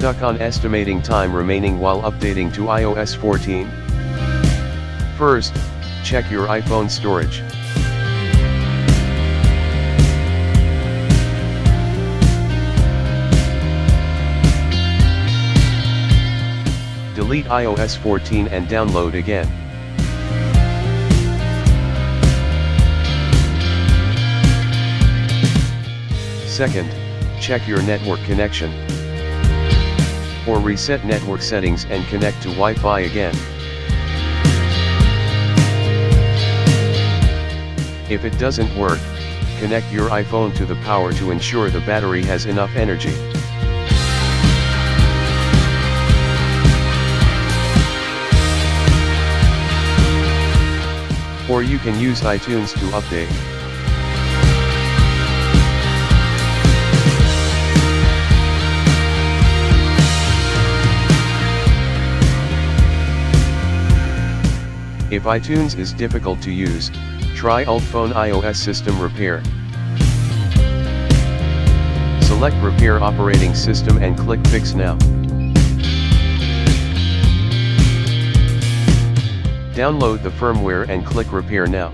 stuck on estimating time remaining while updating to iOS 14? First, check your iPhone storage. Delete iOS 14 and download again. Second, check your network connection. Or reset network settings and connect to Wi-Fi again. If it doesn't work, connect your iPhone to the power to ensure the battery has enough energy. Or you can use iTunes to update. If iTunes is difficult to use, try UltFone iOS System Repair. Select Repair Operating System and click Fix Now. Download the firmware and click Repair Now.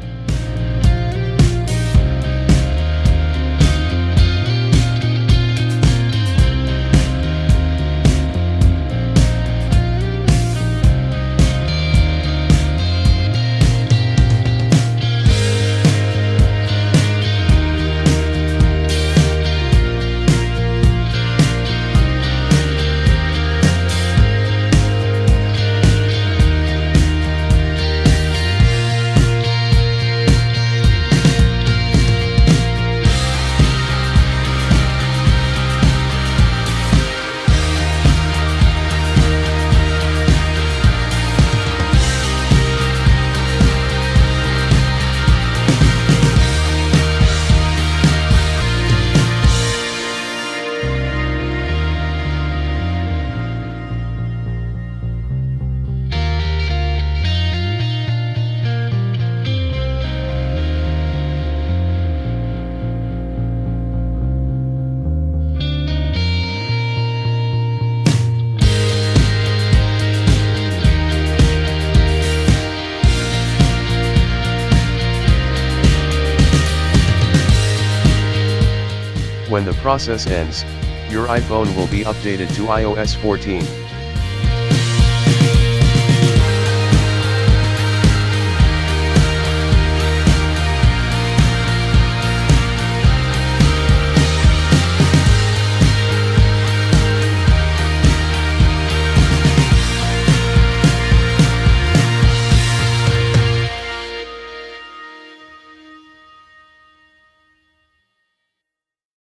When the process ends, your iPhone will be updated to iOS 14.